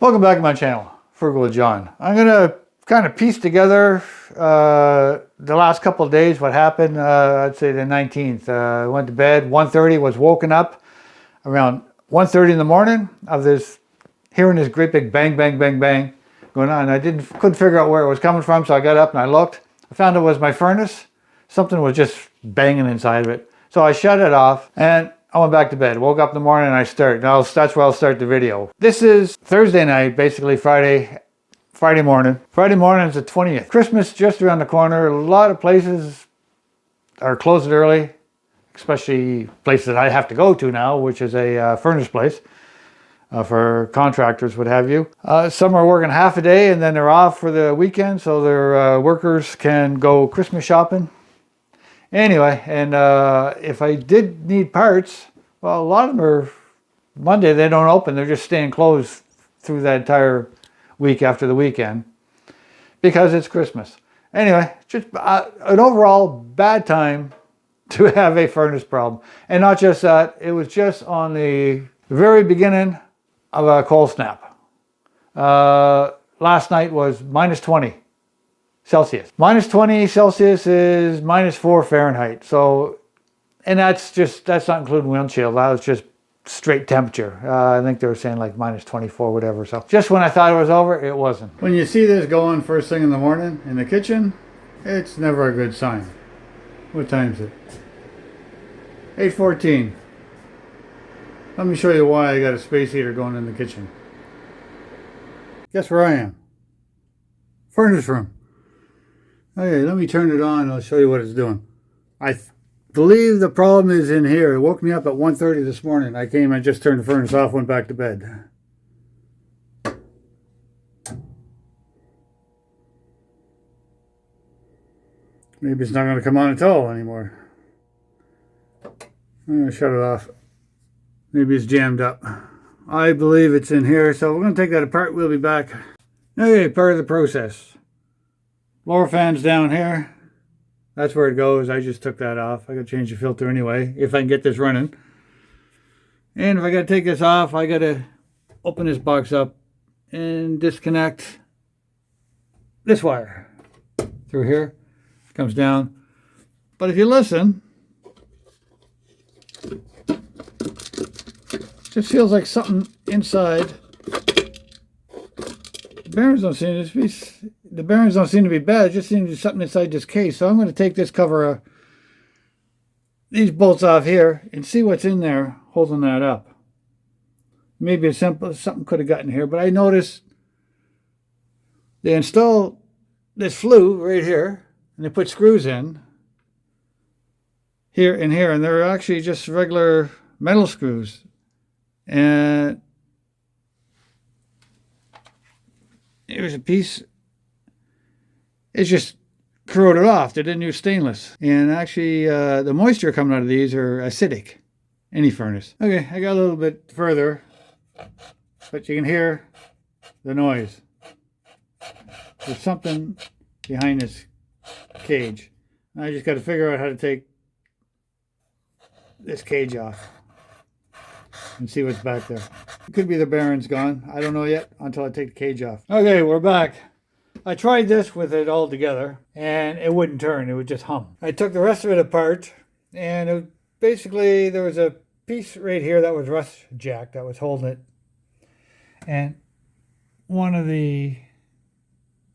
Welcome back to my channel, Frugal with John. I'm going to kind of piece together the last couple of days, what happened. I'd say the 19th. I went to bed, 1:30, was woken up around 1:30 in the morning of hearing this great big bang, bang, bang, bang going on. I couldn't figure out where it was coming from, so I got up and I looked. I found it was my furnace. Something was just banging inside of it. So I shut it off and I went back to bed. Woke up in the morning and I started. That's where I'll start the video. This is Thursday night, basically Friday morning. Friday morning is the 20th. Christmas just around the corner. A lot of places are closing early, especially places that I have to go to now, which is a furnace place for contractors, what have you. Some are working half a day and then they're off for the weekend, so their workers can go Christmas shopping. Anyway, and if I did need parts, well, a lot of them are Monday, they don't open. They're just staying closed through that entire week after the weekend because it's Christmas. Anyway, just an overall bad time to have a furnace problem. And not just that, it was just on the very beginning of a cold snap. Last night was minus 20 Celsius. Minus 20 Celsius is minus 4 Fahrenheit. So, and that's not including wind chill. That was just straight temperature. I think they were saying like minus 24, whatever. So just when I thought it was over, it wasn't. When you see this going first thing in the morning in the kitchen, it's never a good sign. What time is it? 8:14. Let me show you why I got a space heater going in the kitchen. Guess where I am? Furnace room. Okay, let me turn it on and I'll show you what it's doing. I believe the problem is in here. It woke me up at 1:30 this morning. I came and just turned the furnace off, went back to bed. Maybe it's not going to come on at all anymore. I'm going to shut it off. Maybe it's jammed up. I believe it's in here, so we're going to take that apart. We'll be back. Okay, part of the process. Lower fan's down here. That's where it goes. I just took that off. I got to change the filter anyway, if I can get this running. And if I got to take this off, I got to open this box up and disconnect this wire through here. It comes down. But if you listen, it just feels like something inside. The bearings don't seem to be bad. It just seems to be something inside this case. So I'm going to take this cover, these bolts off here, and see what's in there holding that up. Maybe it's simple, something could have gotten here, but I noticed they installed this flue right here, and they put screws in here and here, and they're actually just regular metal screws. And here's a piece. It's just corroded off. They didn't use stainless. And actually, the moisture coming out of these are acidic. Any furnace. Okay, I got a little bit further, but you can hear the noise. There's something behind this cage. I just got to figure out how to take this cage off and see what's back there. It could be the bearings gone. I don't know yet until I take the cage off. Okay, we're back. I tried this with it all together and it wouldn't turn. It would just hum. I took the rest of it apart and basically there was a piece right here that was rust jack that was holding it. And one of the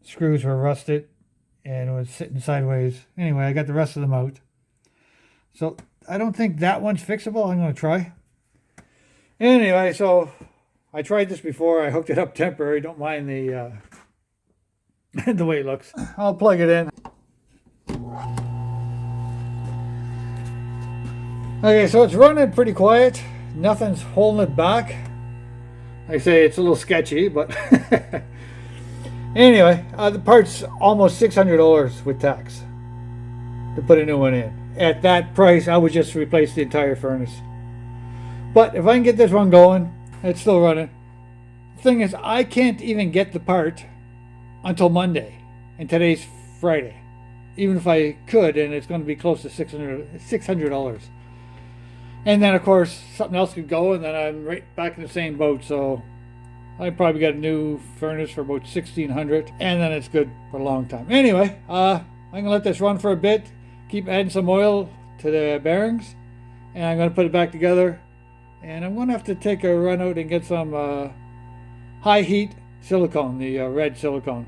screws were rusted and it was sitting sideways. Anyway, I got the rest of them out. So I don't think that one's fixable. I'm going to try. Anyway, so I tried this before. I hooked it up temporary. Don't mind the the way it looks. I'll plug it in. Okay, so it's running pretty quiet. Nothing's holding it back. I say it's a little sketchy, but anyway, the part's almost $600 with tax to put a new one in. At that price, I would just replace the entire furnace. But if I can get this one going, it's still running. The thing is, I can't even get the part until Monday, and today's Friday. Even if I could, and it's going to be close to $600. And then, of course, something else could go, and then I'm right back in the same boat. So I probably got a new furnace for about $1,600, and then it's good for a long time. Anyway, I'm gonna let this run for a bit, keep adding some oil to the bearings, and I'm gonna put it back together. And I'm gonna have to take a run out and get some high heat silicone, the red silicone,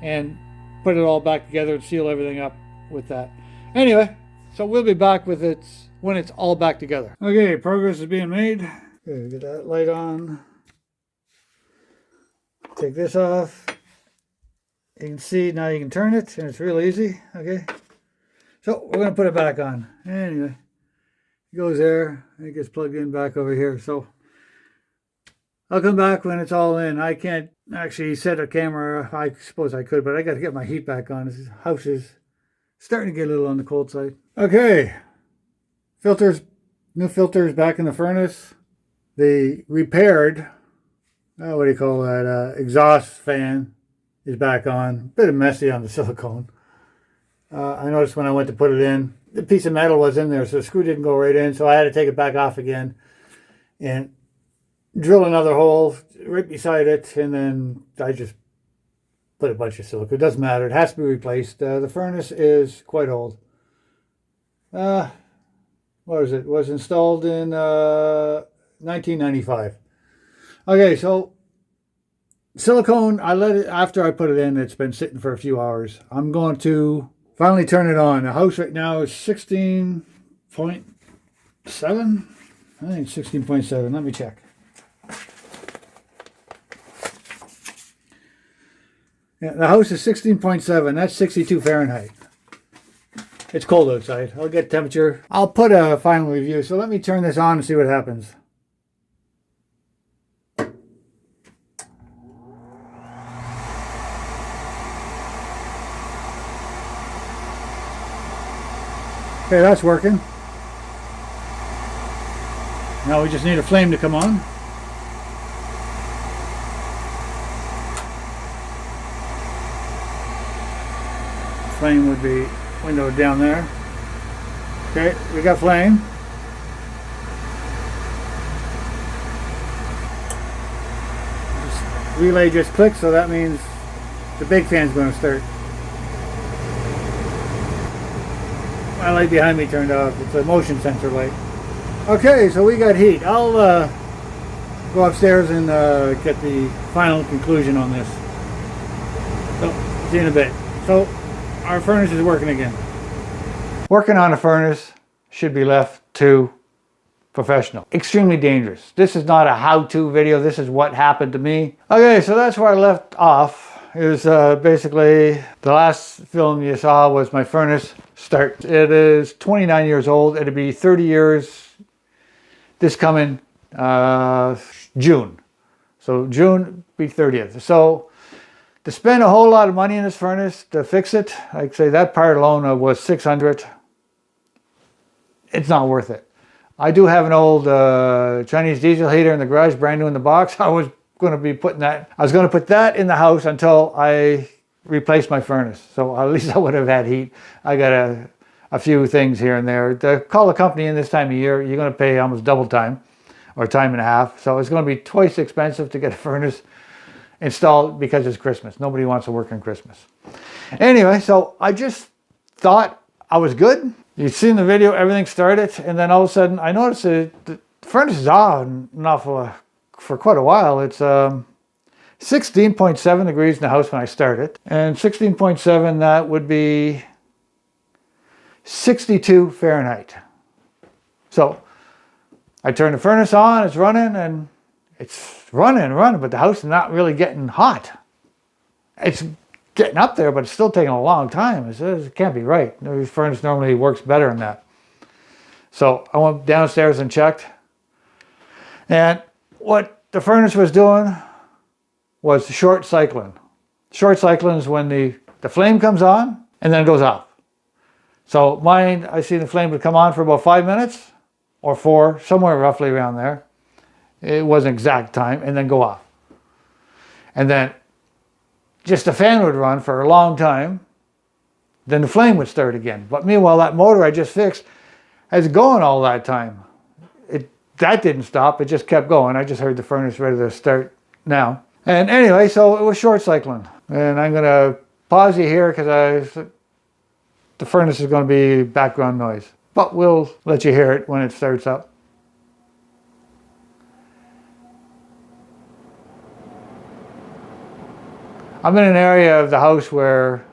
and put it all back together and seal everything up with that. Anyway, so we'll be back with it when it's all back together. Okay, progress is being made. Okay, get that light on. Take this off. You can see now you can turn it, and it's real easy. Okay, so we're gonna put it back on. Anyway, it goes there. It gets plugged in back over here. So I'll come back when it's all in. I can't actually set a camera. I suppose I could, but I got to get my heat back on. This house is starting to get a little on the cold side. Okay, filters, new filters back in the furnace. The repaired, what do you call that, exhaust fan is back on. A bit messy on the silicone. I noticed when I went to put it in, the piece of metal was in there, so the screw didn't go right in, so I had to take it back off again and drill another hole right beside it, and then I just put a bunch of silicone. It doesn't matter. It has to be replaced. The furnace is quite old. What is it? It was installed in 1995. Okay, so silicone, I let it, after I put it in, it's been sitting for a few hours. I'm going to finally turn it on. The house right now is 16.7. I think 16.7. Let me check. Yeah, the house is 16.7. That's 62 Fahrenheit. It's cold outside. I'll get temperature. I'll put a final review. So let me turn this on and see what happens. Okay, that's working. Now we just need a flame to come on. Flame would be windowed down there. Okay, we got flame. Relay just clicked, so that means the big fan's going to start. My light behind me turned off. It's a motion sensor light. Okay, so we got heat. I'll go upstairs and get the final conclusion on this. So, see you in a bit. So, our furnace is working again. Working on a furnace should be left to professional. Extremely dangerous. This is not a how-to video. This is what happened to me. Okay, so that's where I left off. It was basically the last film you saw was my furnace start. It is 29 years old. It'll be 30 years this coming June. So June be 30th. So to spend a whole lot of money in this furnace to fix it, I'd say that part alone was $600. It's not worth it. I do have an old Chinese diesel heater in the garage, brand new in the box. I was going to be putting that. I was going to put that in the house until I replaced my furnace. So at least I would have had heat. I got a few things here and there. To call a company in this time of year, you're going to pay almost double time or time and a half. So it's going to be twice expensive to get a furnace installed because it's Christmas. Nobody wants to work on Christmas. Anyway, so I just thought I was good. You've seen the video, everything started, and then all of a sudden I noticed that the furnace is on and off for quite a while. It's 16.7 degrees in the house when I started, and 16.7, that would be 62 Fahrenheit. So I turn the furnace on, it's running, and it's running, but the house is not really getting hot. It's getting up there, but it's still taking a long time. It can't be right. The furnace normally works better than that. So I went downstairs and checked, and what the furnace was doing was short cycling. Short cycling is when the flame comes on and then it goes off. So mine, I see the flame would come on for about 5 minutes or 4, somewhere roughly around there. It wasn't exact time, and then go off. And then just the fan would run for a long time. Then the flame would start again. But meanwhile, that motor I just fixed has going all that time. That didn't stop. It just kept going. I just heard the furnace ready to start now. And anyway, so it was short cycling. And I'm going to pause you here because the furnace is going to be background noise. But we'll let you hear it when it starts up. I'm in an area of the house where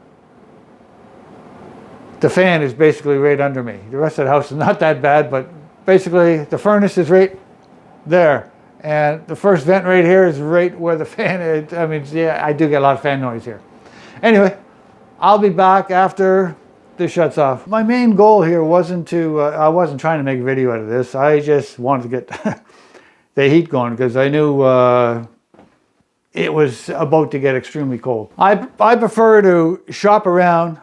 the fan is basically right under me. The rest of the house is not that bad, but basically the furnace is right there. And the first vent right here is right where the fan is. I mean, yeah, I do get a lot of fan noise here. Anyway, I'll be back after this shuts off. My main goal here wasn't to, I wasn't trying to make a video out of this. I just wanted to get the heat going because I knew it was about to get extremely cold. I prefer to shop around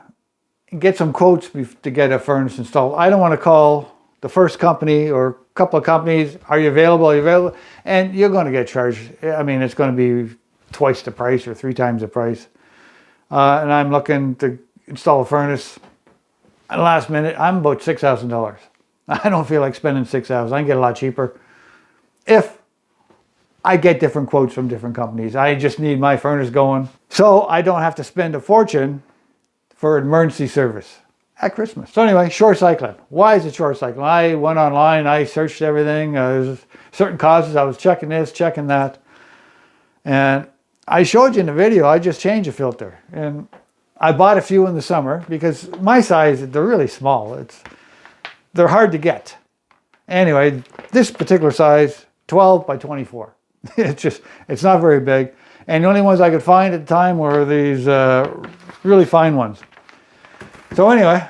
and get some quotes to get a furnace installed. I don't want to call the first company or a couple of companies, are you available, are you available? And you're going to get charged. I mean, it's going to be twice the price or 3 times the price. And I'm looking to install a furnace at the last minute. I'm about $6,000. I don't feel like spending $6,000. I can get a lot cheaper if I get different quotes from different companies. I just need my furnace going so I don't have to spend a fortune for emergency service at Christmas. So anyway, short cycling. Why is it short cycling? I went online, I searched everything. There's certain causes. I was checking this, checking that. And I showed you in the video, I just changed a filter. And I bought a few in the summer because my size, they're really small. They're hard to get. Anyway, this particular size, 12 by 24. It's not very big. And the only ones I could find at the time were these really fine ones. So anyway,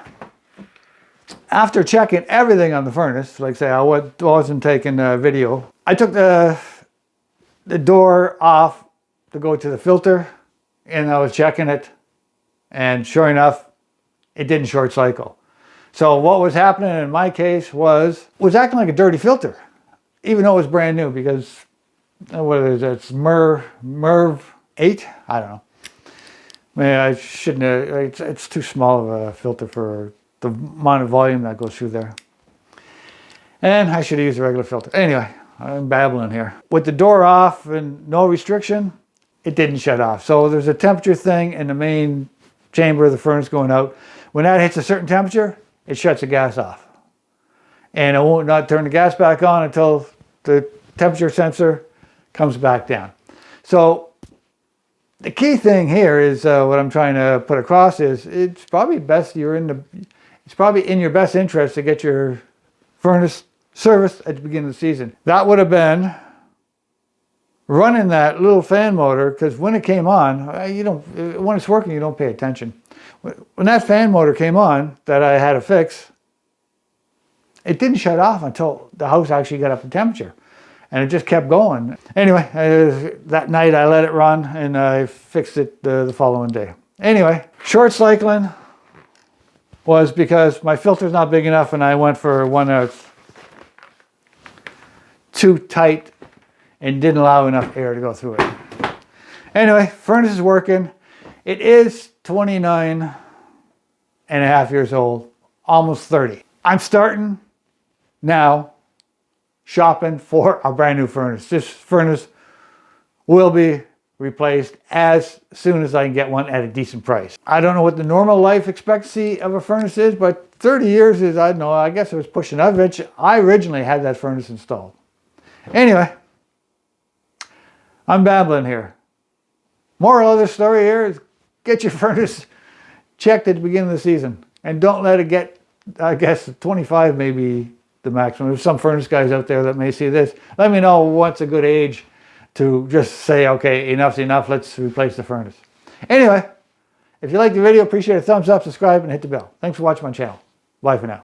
after checking everything on the furnace, like I say, I wasn't taking a video. I took the door off to go to the filter and I was checking it. And sure enough, it didn't short cycle. So what was happening in my case was acting like a dirty filter, even though it was brand new because what is it? It's MERV 8? I don't know. Man, I shouldn't have, it's too small of a filter for the amount of volume that goes through there. And I should have used a regular filter. Anyway, I'm babbling here. With the door off and no restriction, it didn't shut off. So there's a temperature thing in the main chamber of the furnace going out. When that hits a certain temperature, it shuts the gas off. And it won't not turn the gas back on until the temperature sensor comes back down. So the key thing here is what I'm trying to put across is it's probably best it's probably in your best interest to get your furnace serviced at the beginning of the season. That would have been running that little fan motor because when it came on, when it's working, you don't pay attention. When that fan motor came on that I had to fix, it didn't shut off until the house actually got up to temperature. And it just kept going. Anyway, that night I let it run and I fixed it the following day. Anyway, short cycling was because my filter's not big enough and I went for one that's too tight and didn't allow enough air to go through it. Anyway, furnace is working. It is 29 and a half years old, almost 30. I'm starting now shopping for a brand new furnace. This furnace will be replaced as soon as I can get one at a decent price. I don't know what the normal life expectancy of a furnace is, but 30 years is, I don't know, I guess it was pushing up. I originally had that furnace installed. Anyway, I'm babbling here. Moral of the story here is get your furnace checked at the beginning of the season and don't let it get, I guess 25 maybe the maximum. There's some furnace guys out there that may see this. Let me know what's a good age to just say, okay, enough's enough, let's replace the furnace. Anyway, if you like the video, appreciate a thumbs up, subscribe, and hit the bell. Thanks for watching my channel. Bye for now.